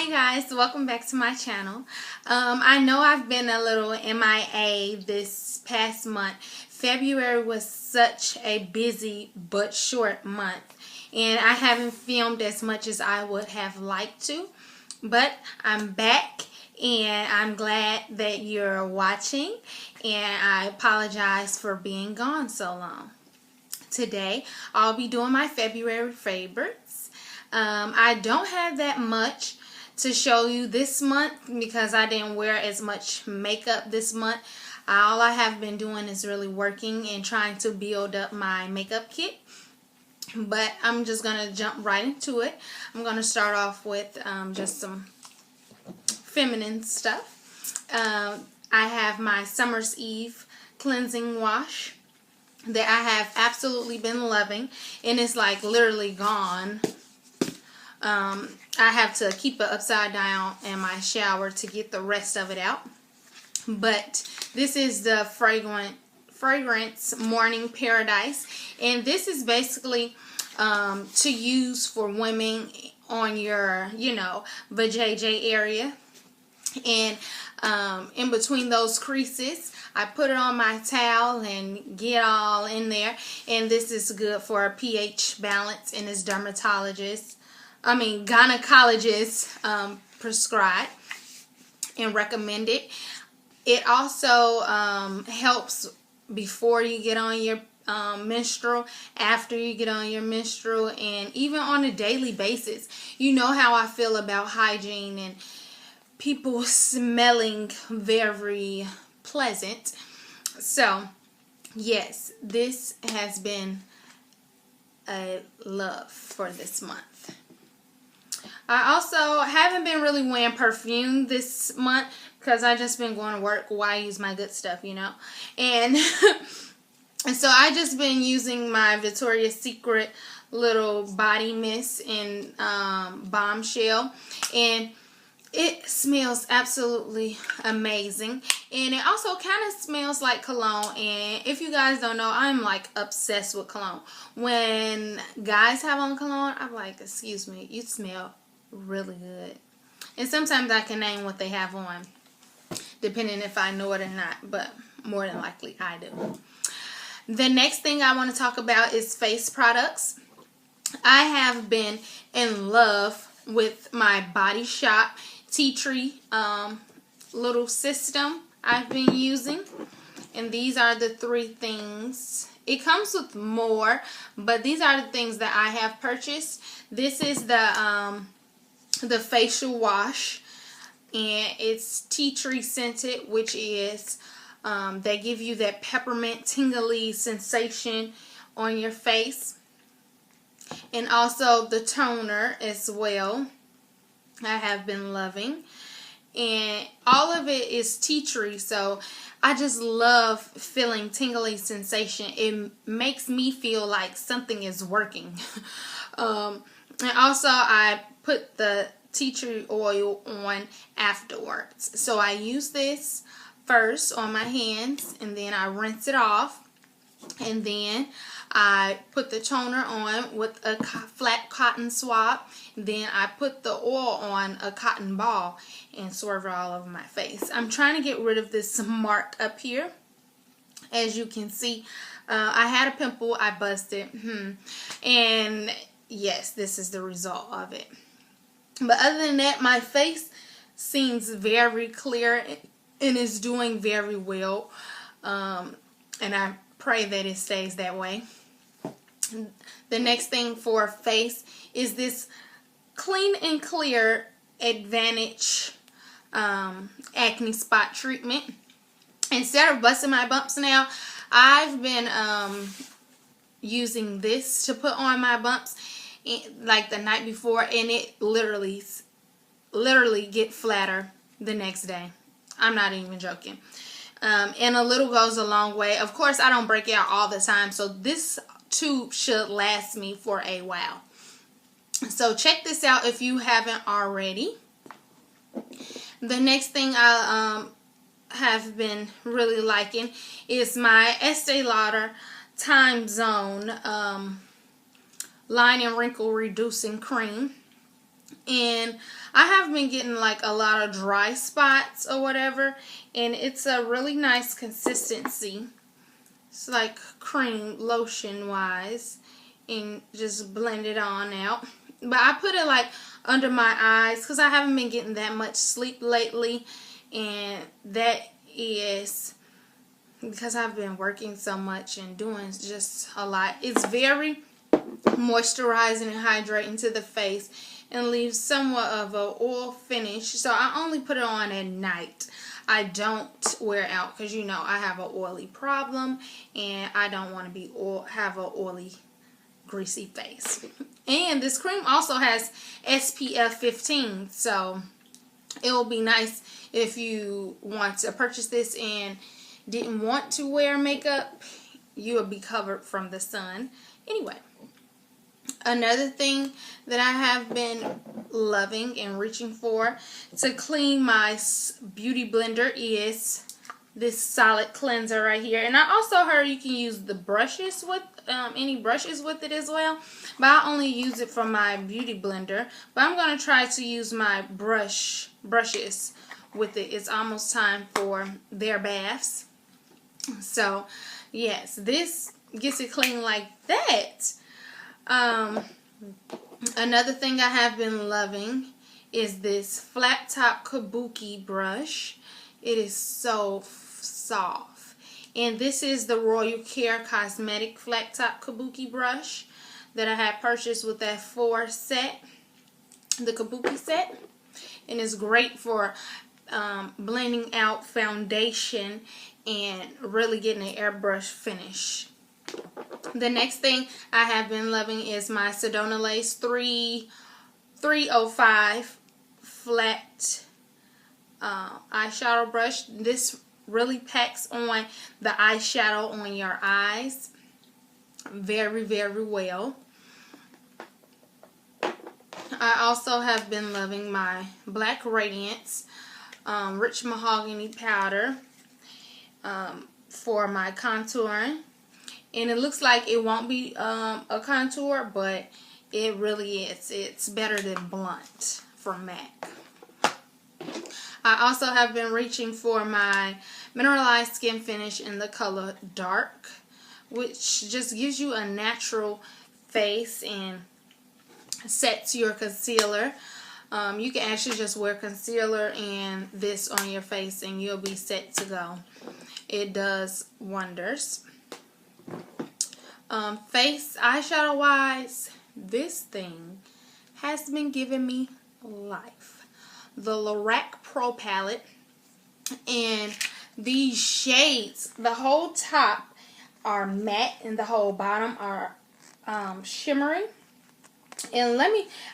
Hi guys, welcome back to my channel. I know I've been a little MIA this past month. February was such a busy but short month, and I haven't filmed as much as I would have liked to, but I'm back and I'm glad that you're watching, and I apologize for being gone so long. Today I'll be doing my February favorites. I don't have that much to show you this month because I didn't wear as much makeup this month. All I have been doing is really working and trying to build up my makeup kit. But I'm just going to jump right into it. I'm going to start off with just some feminine stuff. I have my Summer's Eve cleansing wash that I have absolutely been loving, and it's like literally gone. I have to keep it upside down in my shower to get the rest of it out. But this is the fragrance Morning Paradise, and this is basically to use for women on your, vajayjay area, and in between those creases. I put it on my towel and get all in there, and this is good for a pH balance, and it's gynecologist prescribed and recommended. It also helps before you get on your menstrual, after you get on your menstrual, and even on a daily basis. You know how I feel about hygiene and people smelling very pleasant. So yes, this has been a love for this month. I also haven't been really wearing perfume this month because I just been going to work. Why use my good stuff, and and so I just been using my Victoria's Secret little body mist in Bombshell, and it smells absolutely amazing, and it also kind of smells like cologne. And if you guys don't know, I'm like obsessed with cologne. When guys have on cologne, I'm like, excuse me, you smell really good. And sometimes I can name what they have on, depending if I know it or not, but more than likely I do. The next thing I want to talk about is face products. I have been in love with my Body Shop Tea Tree little system I've been using, and these are the 3 things. It comes with more, but these are the things that I have purchased. This is the facial wash, and it's tea tree scented, which is they give you that peppermint tingly sensation on your face, and also the toner as well. I have been loving, and all of it is tea tree, so I just love feeling tingly sensation. It makes me feel like something is working. And also I put the tea tree oil on afterwards. So I use this first on my hands, and then I rinse it off, and then I put the toner on with a flat cotton swab. Then I put the oil on a cotton ball and swirl it all over my face. I'm trying to get rid of this mark up here. As you can see, I had a pimple. I busted. And yes, this is the result of it. But other than that, my face seems very clear and is doing very well. And I pray that it stays that way. The next thing for face is this Clean and Clear Advantage acne spot treatment. Instead of busting my bumps now, I've been using this to put on my bumps like the night before, and it literally get flatter the next day. I'm not even joking. And a little goes a long way. Of course, I don't break out all the time, so this tube should last me for a while. So check this out if you haven't already. The next thing I have been really liking is my Estée Lauder Time Zone line and wrinkle reducing cream. And I have been getting like a lot of dry spots or whatever, and it's a really nice consistency. It's like cream lotion wise, and just blend it on out. But I put it like under my eyes because I haven't been getting that much sleep lately, and that is because I've been working so much and doing just a lot. It's very moisturizing and hydrating to the face and leaves somewhat of a oil finish. So I only put it on at night. I don't wear it out because you know I have an oily problem and I don't want to have an oily, greasy face. And this cream also has SPF 15, so it will be nice if you want to purchase this and didn't want to wear makeup. You will be covered from the sun. Anyway, another thing that I have been loving and reaching for to clean my beauty blender is this solid cleanser right here. And I also heard you can use the brushes with any brushes with it as well, but I only use it for my beauty blender. But I'm going to try to use my brushes with it. It's almost time for their baths. So yes, this gets it clean like that. Another thing I have been loving is this flat top kabuki brush. It is so soft. And this is the Royal Care Cosmetic flat top kabuki brush that I had purchased with that 4 set, the kabuki set. And it's great for blending out foundation and really getting an airbrush finish. The next thing I have been loving is my Sedonna Lace 305 flat eyeshadow brush. This really packs on the eyeshadow on your eyes very, very well. I also have been loving my Black Radiance Rich Mahogany powder for my contouring. And it looks like it won't be a contour, but it really is. It's better than Blunt from MAC. I also have been reaching for my Mineralized Skinfinish in the color Dark, which just gives you a natural face and sets your concealer. You can actually just wear concealer and this on your face and you'll be set to go. It does wonders. Face eyeshadow wise, this thing has been giving me life. The Lorca Pro Palette, and these shades, the whole top are matte and the whole bottom are shimmery. And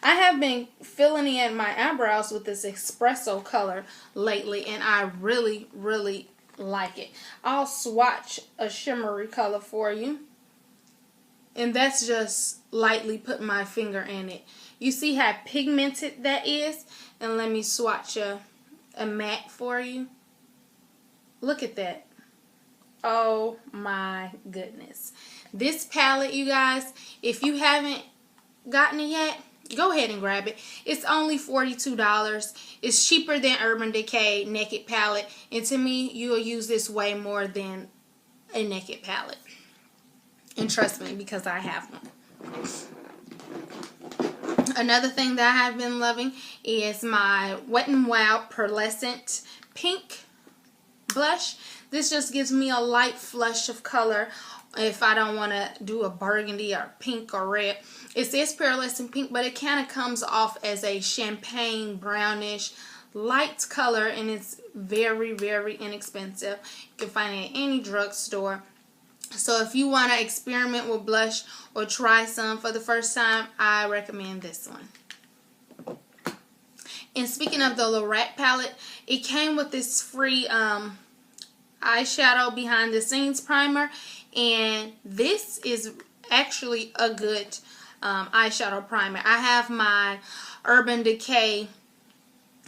I have been filling in my eyebrows with this espresso color lately, and I really, really like it. I'll swatch a shimmery color for you. And that's just lightly putting my finger in it. You see how pigmented that is? And let me swatch a matte for you. Look at that. Oh my goodness. This palette, you guys, if you haven't gotten it yet, go ahead and grab it. It's only $42. It's cheaper than Urban Decay Naked Palette. And to me, you'll use this way more than a Naked Palette. And trust me, because I have one. Another thing that I have been loving is my Wet n Wild Pearlescent Pink blush. This just gives me a light flush of color if I don't want to do a burgundy or pink or red. It says Pearlescent Pink, but it kind of comes off as a champagne brownish light color, and it's very, very inexpensive. You can find it at any drugstore. So if you want to experiment with blush or try some for the first time, I recommend this one. And speaking of the Loreal palette, it came with this free eyeshadow behind the scenes primer, and this is actually a good eyeshadow primer. I have my Urban Decay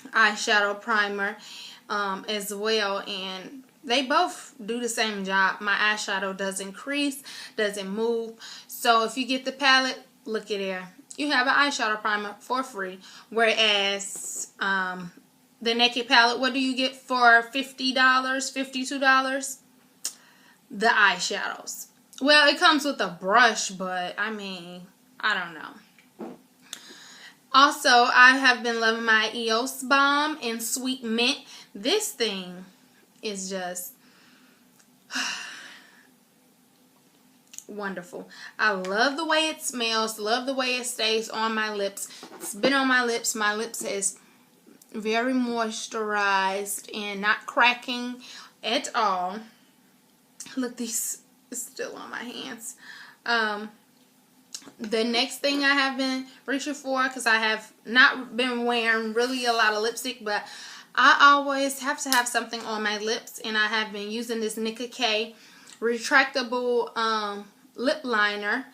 eyeshadow primer as well, and they both do the same job. My eyeshadow doesn't crease, doesn't move. So if you get the palette, look at there. you have an eyeshadow primer for free. Whereas the Naked palette, what do you get for $50, $52? The eyeshadows. Well, it comes with a brush, but I mean, I don't know. Also, I have been loving my EOS Balm in Sweetmint. This thing is just wonderful. I love the way it smells, love the way it stays on my lips. It's been on my lips. My lips is very moisturized and not cracking at all. Look, these is still on my hands. The next thing I have been reaching for, because I have not been wearing really a lot of lipstick, but I always have to have something on my lips, and I have been using this Nicka K retractable lip liner,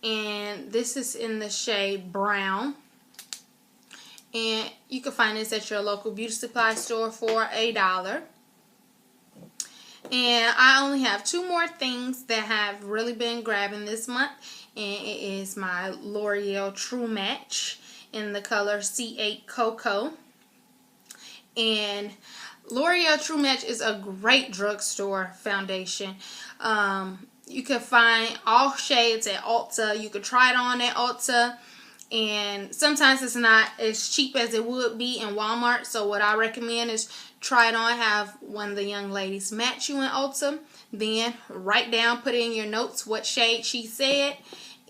and this is in the shade Brown, and you can find this at your local beauty supply store for $1. And I only have 2 more things that have really been grabbing this month, and it is my L'Oreal True Match in the color C8 Cocoa. And L'Oreal True Match is a great drugstore foundation. You can find all shades at Ulta. You can try it on at Ulta, and sometimes it's not as cheap as it would be in Walmart. So what I recommend is try it on, have one of the young ladies match you in Ulta, then write down, put in your notes what shade she said,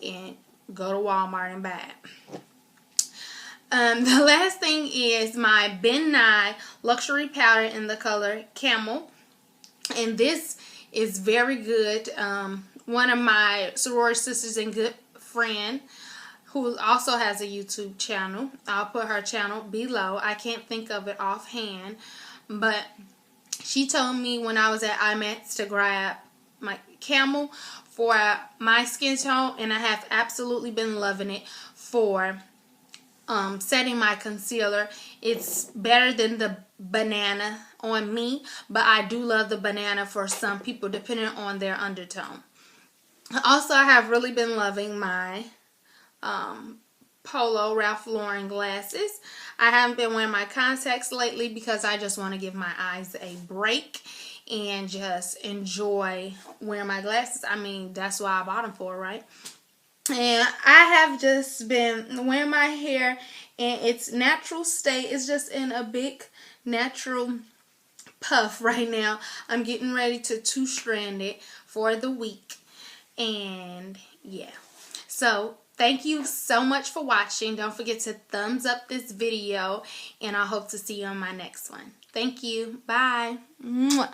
and go to Walmart and buy it. The last thing is my Nye Luxury Powder in the color Camel, and this is very good. One of my sorority sisters and good friend who also has a YouTube channel, I'll put her channel below. I can't think of it offhand, but she told me when I was at IMAX to grab my Camel for my skin tone, and I have absolutely been loving it for setting my concealer. It's better than the banana on me, but I do love the banana for some people depending on their undertone. Also, I have really been loving my Polo Ralph Lauren glasses. I haven't been wearing my contacts lately because I just want to give my eyes a break and just enjoy wearing my glasses. I mean, that's why I bought them for, right? And I have just been wearing my hair in its natural state. It's just in a big natural puff right now. I'm getting ready to 2-strand it for the week. And yeah. So thank you so much for watching. Don't forget to thumbs up this video. And I hope to see you on my next one. Thank you. Bye. Mwah.